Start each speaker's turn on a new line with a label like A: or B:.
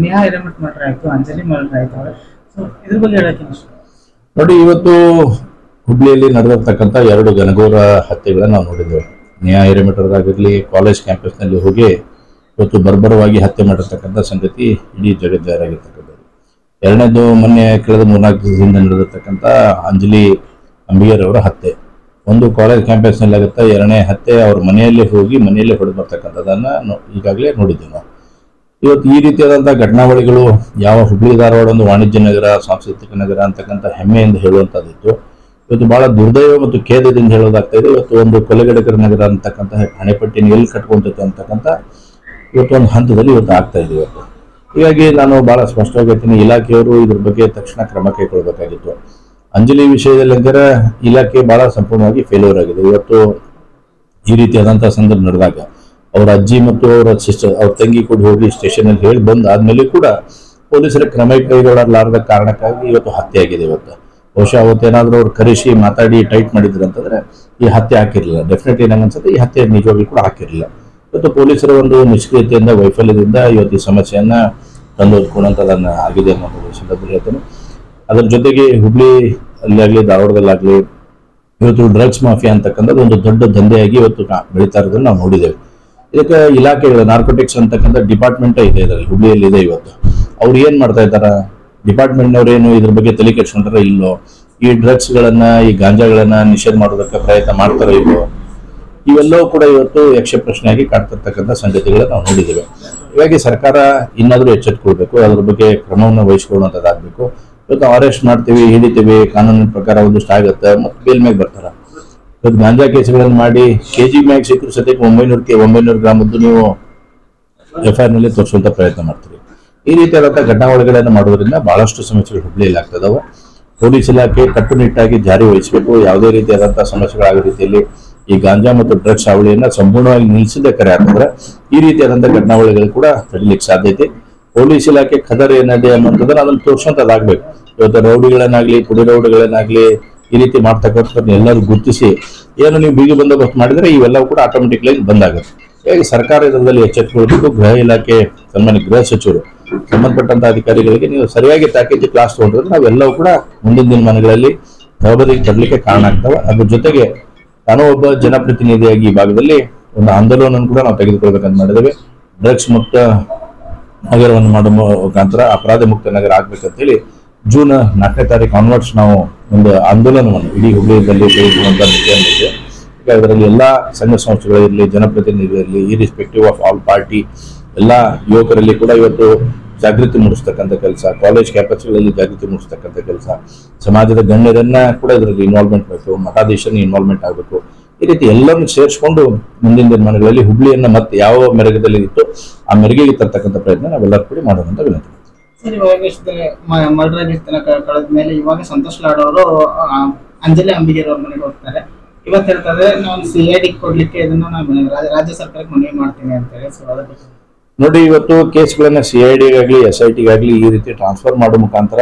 A: Neha Hiremath murder ಆಯ್ತು, Anjali murder ಆಯ್ತು. So ಇದ್ರ ಬಗ್ಗೆ ಹೇಳಕ್ಕೆ
B: ನೋಡಿ, ಇವತ್ತು ಹುಬ್ಳಿಯಲ್ಲಿ ನಡೆದಿರ್ತಕ್ಕಂಥ 2 ಜನಘೋರ ಹತ್ಯೆಗಳನ್ನು ನಾವು ನೋಡಿದ್ದೇವೆ. ನೇಹಾ ಹಿರೇಮಠರಾಗಿರಲಿ, ಕಾಲೇಜ್ ಕ್ಯಾಂಪಸ್ನಲ್ಲಿ ಹೋಗಿ ಇವತ್ತು ಬರ್ಬರವಾಗಿ ಹತ್ಯೆ ಮಾಡಿರ್ತಕ್ಕಂಥ ಸಂಗತಿ ಇಡೀ ಜಗಜ್ಜಾರಾಗಿರ್ತಕ್ಕಂಥದ್ದು. ಎರಡನೇದು ಮೊನ್ನೆ ಕಳೆದ 3-4 ದಿವಸದಿಂದ ನಡೆದಿರ್ತಕ್ಕಂಥ ಅಂಜಲಿ ಅಂಬಿಗರ್ ಅವರ ಹತ್ಯೆ. ಒಂದು ಕಾಲೇಜ್ ಕ್ಯಾಂಪಸ್ನಲ್ಲಿ ಆಗುತ್ತೆ, ಎರಡನೇ ಹತ್ಯೆ ಅವ್ರ ಮನೆಯಲ್ಲೇ ಹೋಗಿ ಮನೆಯಲ್ಲೇ ಹೊಡೆದು ಬರ್ತಕ್ಕಂಥದ್ದನ್ನು ಈಗಾಗಲೇ ನೋಡಿದ್ದೇವೆ ನಾವು. ಇವತ್ತು ಈ ರೀತಿಯಾದಂಥ ಘಟನಾವಳಿಗಳು ಯಾವ ಹುಬ್ಳಿ ಧಾರವಾಡ ಒಂದು ವಾಣಿಜ್ಯ ನಗರ, ಸಾಂಸ್ಕೃತಿಕ ನಗರ ಅಂತಕ್ಕಂಥ ಹೆಮ್ಮೆಯಿಂದ ಹೇಳುವಂಥದ್ದಿತ್ತು. ಇವತ್ತು ಬಹಳ ದುರ್ದೈವ ಮತ್ತು ಖೇದದಿಂದ ಹೇಳೋದಾಗ್ತಾ ಇದೆ. ಇವತ್ತು ಒಂದು ಕೊಲೆಗಡಕರ ನಗರ ಅಂತಕ್ಕಂಥ ಹಣೆಪಟ್ಟಿನ ಎಲ್ಲಿ ಕಟ್ಕೊಂತೈತೆ ಅಂತಕ್ಕಂಥ ಇವತ್ತು ಒಂದು ಹಂತದಲ್ಲಿ ಇವತ್ತು ಆಗ್ತಾ ಇದೆ ಇವತ್ತು. ಹೀಗಾಗಿ ನಾನು ಬಹಳ ಸ್ಪಷ್ಟವಾಗಿ ಹೇಳ್ತೀನಿ, ಇಲಾಖೆಯವರು ಇದ್ರ ಬಗ್ಗೆ ತಕ್ಷಣ ಕ್ರಮ ಕೈಗೊಳ್ಳಬೇಕಾಗಿತ್ತು. ಅಂಜಲಿ ವಿಷಯದಲ್ಲಿ ಅಂದರೆ ಇಲಾಖೆ ಬಹಳ ಸಂಪೂರ್ಣವಾಗಿ ಫೇಲ್ಯೂರ್ ಆಗಿದೆ. ಇವತ್ತು ಈ ರೀತಿಯಾದಂಥ ಸಂದರ್ಭ ನಡೆದಾಗ ಅವ್ರ ಅಜ್ಜಿ ಮತ್ತು ಅವರ ಸಿಸ್ಟರ್, ಅವ್ರ ತಂಗಿ ಕೂಡ ಹೋಗಿ ಸ್ಟೇಷನಲ್ಲಿ ಹೇಳಿ ಬಂದು ಆದ್ಮೇಲೆ ಕೂಡ ಪೊಲೀಸರ ಕ್ರಮ ಕೈಗೊಳ್ಳಲಾರದ ಕಾರಣಕ್ಕಾಗಿ ಇವತ್ತು ಹತ್ಯೆ ಆಗಿದೆ. ಇವತ್ತು ಬಹುಶಃ ಅವತ್ತೇನಾದ್ರೂ ಅವ್ರು ಕರೆಸಿ ಮಾತಾಡಿ ಟೈಟ್ ಮಾಡಿದ್ರು ಅಂತಂದ್ರೆ ಈ ಹತ್ಯೆ ಹಾಕಿರಲಿಲ್ಲ. ಡೆಫಿನೆಟ್ಲಿ ನಂಗೆ ಅನ್ಸುತ್ತೆ ಈ ಹತ್ಯೆ ನಿಜವಾಗ್ಲೂ ಕೂಡ ಹಾಕಿರಲಿಲ್ಲ. ಇವತ್ತು ಪೊಲೀಸರ ಒಂದು ನಿಷ್ಕ್ರಿಯತೆಯಿಂದ, ವೈಫಲ್ಯದಿಂದ ಇವತ್ತು ಈ ಸಮಸ್ಯೆಯನ್ನ ತಂದೊಡ್ಕೊಳ್ಳುವಂಥದ್ದನ್ನು ಆಗಿದೆ ಅನ್ನೋ ಸಂದರ್ಭದಲ್ಲಿ ಹೇಳ್ತೇನೆ. ಅದರ ಜೊತೆಗೆ ಹುಬ್ಳಿ ಅಲ್ಲಾಗಲಿ ಧಾರವಾಡದಲ್ಲಾಗಲಿ ಇವತ್ತು ಡ್ರಗ್ಸ್ ಮಾಫಿಯಾ ಅಂತಕ್ಕಂಥದ್ದು ಒಂದು ದೊಡ್ಡ ದಂಧೆಯಾಗಿ ಇವತ್ತು ಬೆಳೀತಾ ಇರೋದನ್ನು ನಾವು ನೋಡಿದ್ದೇವೆ. ಇದಕ್ಕೆ ಇಲಾಖೆಗಳು, ನಾರ್ಕೋಟಿಕ್ಸ್ ಅಂತಕ್ಕಂಥ ಡಿಪಾರ್ಟ್ಮೆಂಟ್ ಇದೆ ಇದರಲ್ಲಿ, ಹುಬ್ಳಿಯಲ್ಲಿ ಇದೆ. ಇವತ್ತು ಅವ್ರು ಏನ್ ಮಾಡ್ತಾ ಇದ್ದಾರ, ಡಿಪಾರ್ಟ್ಮೆಂಟ್ನವ್ರೇನು ಇದ್ರ ಬಗ್ಗೆ ತಲೆ ಕೆಡ್ಸ್ಕೊಂಡ್ರೆ ಇಲ್ಲೋ, ಈ ಡ್ರಗ್ಸ್ಗಳನ್ನ, ಈ ಗಾಂಜಾಗಳನ್ನ ನಿಷೇಧ ಮಾಡೋದಕ್ಕೆ ಪ್ರಯತ್ನ ಮಾಡ್ತಾರೋ ಇಲ್ಲೋ, ಇವೆಲ್ಲವೂ ಕೂಡ ಇವತ್ತು ಯಕ್ಷ ಪ್ರಶ್ನೆಯಾಗಿ ಕಾಡ್ತಿರ್ತಕ್ಕಂಥ ಸಂಗತಿಗಳನ್ನ ನಾವು ನೋಡಿದ್ದೇವೆ. ಹೀಗಾಗಿ ಸರ್ಕಾರ ಇನ್ನಾದ್ರೂ ಎಚ್ಚೆತ್ತುಕೊಳ್ಬೇಕು, ಅದ್ರ ಬಗ್ಗೆ ಕ್ರಮವನ್ನು ವಹಿಸ್ಕೊಳ್ಳುವಂಥದ್ದಾಗಬೇಕು. ಇವತ್ತು ಅರೆಸ್ಟ್ ಮಾಡ್ತೀವಿ, ಹಿಡಿತೀವಿ, ಕಾನೂನಿನ ಪ್ರಕಾರ ಒಂದಿಷ್ಟು ಆಗುತ್ತೆ, ಮತ್ತೆ ಬೇಲ್ ಮೇಲೆ ಬರ್ತಾರ. ಇವತ್ತು ಗಾಂಜಾ ಕೇಸ್ಗಳನ್ನು ಮಾಡಿ ಕೆಜಿ ಮ್ಯಾಗ್ ಸಿಕ್ಕರು ಸದ್ಯಕ್ಕೆ 900 ಗ್ರಾಮದ್ದು ನೀವು FIR ನಲ್ಲಿ ತೋರಿಸುವಂತ ಪ್ರಯತ್ನ ಮಾಡ್ತೀರಿ. ಈ ರೀತಿಯಾದಂಥ ಘಟನಾವಳಿಗಳನ್ನು ಮಾಡೋದ್ರಿಂದ ಬಹಳಷ್ಟು ಸಮಸ್ಯೆಗಳು ಹುಬ್ಳಿಯಲ್ಲಿ ಆಗ್ತದವ. ಪೊಲೀಸ್ ಇಲಾಖೆ ಕಟ್ಟುನಿಟ್ಟಾಗಿ ಜಾರಿ ವಹಿಸಬೇಕು. ಯಾವುದೇ ರೀತಿಯಾದಂತಹ ಸಮಸ್ಯೆಗಳಾಗೋ ರೀತಿಯಲ್ಲಿ ಈ ಗಾಂಜಾ ಮತ್ತು ಡ್ರಗ್ಸ್ ಹಾವಳಿಯನ್ನ ಸಂಪೂರ್ಣವಾಗಿ ನಿಲ್ಲಿಸಿದ ಕರೆ ಅಂತಂದ್ರೆ ಈ ರೀತಿಯಾದಂಥ ಘಟನಾವಳಿಗಳು ಕೂಡ ತಡಿಲಿಕ್ಕೆ ಸಾಧ್ಯತೆ. ಪೊಲೀಸ್ ಇಲಾಖೆ ಖದರ್ ಏನಿದೆ ಅನ್ನೋಂಥದ್ದನ್ನ ಅದನ್ನು ತೋರಿಸುವಂತದ್ದಾಗಬೇಕು. ಇವತ್ತು ರೌಡಿಗಳನ್ನಾಗ್ಲಿ, ಪುಡಿ ರೌಡಿಗಳನ್ನಾಗ್ಲಿ ಈ ರೀತಿ ಮಾಡ್ತಕ್ಕಂಥ ಎಲ್ಲರೂ ಗುರುತಿಸಿ ಏನು ನೀವು ಬಿಗಿ ಬಂದೋಬಸ್ತ್ ಮಾಡಿದ್ರೆ ಇವೆಲ್ಲವೂ ಕೂಡ ಆಟೋಮೆಟಿಕ್ಲಾಗಿ ಬಂದಾಗುತ್ತೆ. ಹೀಗಾಗಿ ಸರ್ಕಾರ ಇದರಲ್ಲಿ ಎಚ್ಚೆತ್ತುಕೊಳ್ಬೇಕು. ಗೃಹ ಇಲಾಖೆ, ಸನ್ಮಾನ್ಯ ಗೃಹ ಸಚಿವರು, ಸಂಬಂಧಪಟ್ಟಂತ ಅಧಿಕಾರಿಗಳಿಗೆ ನೀವು ಸರಿಯಾಗಿ ಪ್ಯಾಕೇಜ್ ಕ್ಲಾಸ್ ತಗೊಂಡ್ರೆ ನಾವೆಲ್ಲವೂ ಕೂಡ ಮುಂದಿನ ದಿನಮಾನಗಳಲ್ಲಿ ತರಬೇತಿಗೆ ತರಲಿಕ್ಕೆ ಕಾರಣ ಆಗ್ತವೆ. ಅದ್ರ ಜೊತೆಗೆ ನಾನು ಒಬ್ಬ ಜನಪ್ರತಿನಿಧಿಯಾಗಿ ಈ ಭಾಗದಲ್ಲಿ ಒಂದು ಆಂದೋಲನ ಕೂಡ ನಾವು ತೆಗೆದುಕೊಳ್ಬೇಕಂತ ಮಾಡಿದ್ದೇವೆ. ಡ್ರಗ್ಸ್ ಮುಕ್ತ ನಗರವನ್ನು ಮಾಡುವ ಮುಖಾಂತರ ಅಪರಾಧ ಮುಕ್ತ ನಗರ ಆಗ್ಬೇಕಂತ ಹೇಳಿ ಜೂನ್ 4ನೇ ತಾರೀಕು ಆನ್ವರ್ಡ್ಸ್ ನಾವು ಒಂದು ಆಂದೋಲನವನ್ನು ಇಡೀ ಹುಬ್ಳಿಯಲ್ಲಿ ತೆಗೆದುಕೊಳ್ಳುವಂತ ನಿಟ್ಟಿದೆ. ಈಗ ಇದರಲ್ಲಿ ಎಲ್ಲಾ ಸಂಘ ಸಂಸ್ಥೆಗಳಿರಲಿ, ಜನಪ್ರತಿನಿಧಿಗಳಿರಲಿ, ಇರ್ರೆಸ್ಪೆಕ್ಟಿವ್ ಆಫ್ ಆಲ್ ಪಾರ್ಟಿ, ಎಲ್ಲ ಯುವಕರಲ್ಲಿ ಕೂಡ ಇವತ್ತು ಜಾಗೃತಿ ಮೂಡಿಸ್ತಕ್ಕಂಥ ಕೆಲಸ, ಕಾಲೇಜ್ ಕ್ಯಾಂಪಸ್ಗಳಲ್ಲಿ ಜಾಗೃತಿ ಮೂಡಿಸ್ತಕ್ಕಂಥ ಕೆಲಸ, ಸಮಾಜದ ಗಣ್ಯರನ್ನ ಕೂಡ ಇದರಲ್ಲಿ ಇನ್ವಾಲ್ವ್ಮೆಂಟ್ ಬೇಕು, ಮಠಾಧೀಶನ ಇನ್ವಾಲ್ವ್ಮೆಂಟ್ ಆಗಬೇಕು. ಈ ರೀತಿ ಎಲ್ಲರನ್ನು ಸೇರಿಸ್ಕೊಂಡು ಮುಂದಿನ ದಿನಮಾನಗಳಲ್ಲಿ ಹುಬ್ಳಿಯನ್ನ ಮತ್ತೆ ಯಾವ ಮೆರುಗದಲ್ಲಿ ಇತ್ತು ಆ ಮೆರುಗಿಗೆ ತರ್ತಕ್ಕಂಥ ಪ್ರಯತ್ನ ನಾವೆಲ್ಲರೂ ಕೂಡ ಮಾಡೋಣ ಅಂತ ವಿನಂತಿ.
A: ಸರ್, ಇವಾಗ ಮರ್ಡರ್ ಆಗಿರ್ತಾನೆ ಕಳೆದ ಮೇಲೆ ಇವಾಗ ಸಂತೋಷ್ ಲಾಡ್ ಅವರು ಅಂಜಲಿ ಅಂಬಿಗರ್ ಅವ್ರ ಮನೆಗೆ ಹೋಗ್ತಾರೆ. ಇವತ್ತು ಹೇಳ್ತಾರೆ ನಾನು CID ಕೊಡ್ಲಿಕ್ಕೆ ಇದನ್ನ ನಾನು ರಾಜ್ಯ ಸರ್ಕಾರಕ್ಕೆ ಮನವಿ ಮಾಡ್ತೀನಿ ಅಂತ ಹೇಳಿ. ಸೊ ಅದಕ್ಕೆ
B: ನೋಡಿ, ಇವತ್ತು ಕೇಸ್ಗಳನ್ನ CID ಗಾಗ್ಲಿ SIT ಗಾಗ್ಲಿ ಈ ರೀತಿ ಟ್ರಾನ್ಸ್ಫರ್ ಮಾಡೋ ಮುಖಾಂತರ